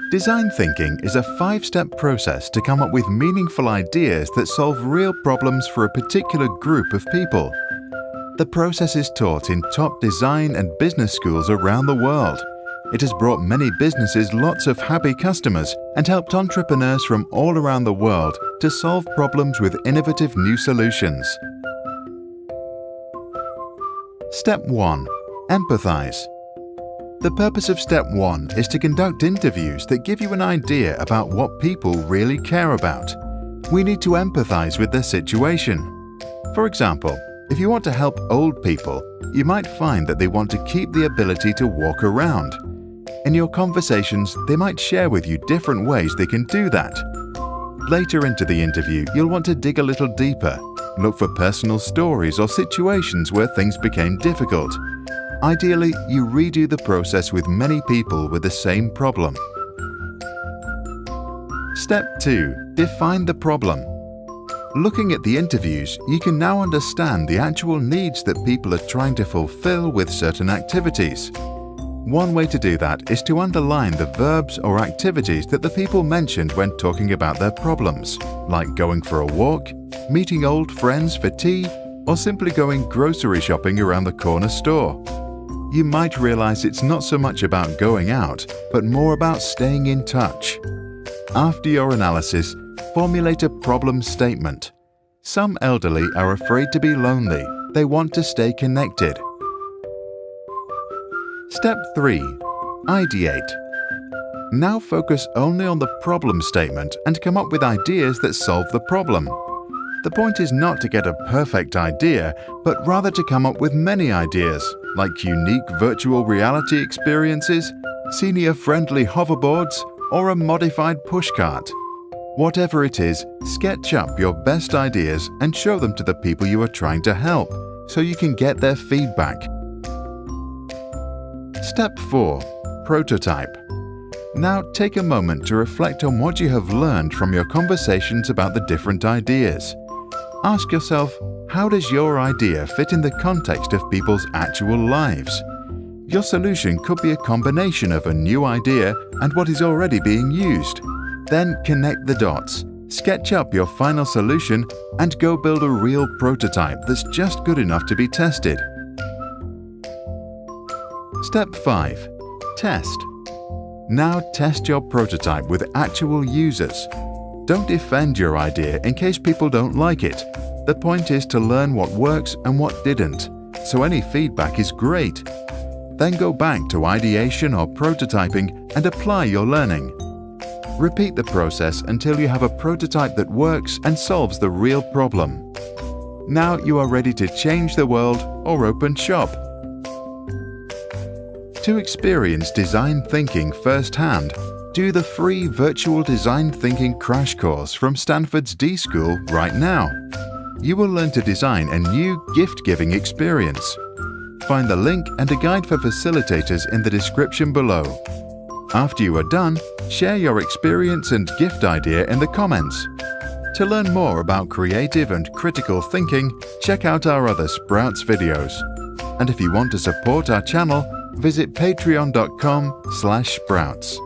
Design thinking is a 5-step process to come up with meaningful ideas that solve real problems for a particular group of people. The process is taught in top design and business schools around the world. It has brought many businesses lots of happy customers and helped entrepreneurs from all around the world to solve problems with innovative new solutions. Step 1. Empathize. The purpose of Step 1 is to conduct interviews that give you an idea about what people really care about. We need to empathize with their situation. For example, if you want to help old people, you might find that they want to keep the ability to walk around. In your conversations, they might share with you different ways they can do that. Later into the interview, you'll want to dig a little deeper, look for personal stories or situations where things became difficult. Ideally, you redo the process with many people with the same problem. Step 2. Define the problem. Looking at the interviews, you can now understand the actual needs that people are trying to fulfill with certain activities. One way to do that is to underline the verbs or activities that the people mentioned when talking about their problems, like going for a walk, meeting old friends for tea, or simply going grocery shopping around the corner store. You might realize it's not so much about going out, but more about staying in touch. After your analysis, formulate a problem statement. Some elderly are afraid to be lonely. They want to stay connected. Step 3. Ideate. Now focus only on the problem statement and come up with ideas that solve the problem. The point is not to get a perfect idea, but rather to come up with many ideas, like unique virtual reality experiences, senior-friendly hoverboards, or a modified pushcart. Whatever it is, sketch up your best ideas and show them to the people you are trying to help, so you can get their feedback. Step 4. Prototype. Now take a moment to reflect on what you have learned from your conversations about the different ideas. Ask yourself, how does your idea fit in the context of people's actual lives? Your solution could be a combination of a new idea and what is already being used. Then connect the dots, sketch up your final solution, and go build a real prototype that's just good enough to be tested. Step 5. Test. Now test your prototype with actual users. Don't defend your idea in case people don't like it. The point is to learn what works and what didn't, so any feedback is great. Then go back to ideation or prototyping and apply your learning. Repeat the process until you have a prototype that works and solves the real problem. Now you are ready to change the world or open shop. To experience design thinking firsthand, do the free Virtual Design Thinking Crash Course from Stanford's D-School right now. You will learn to design a new gift-giving experience. Find the link and a guide for facilitators in the description below. After you are done, share your experience and gift idea in the comments. To learn more about creative and critical thinking, check out our other Sprouts videos. And if you want to support our channel, visit patreon.com/sprouts.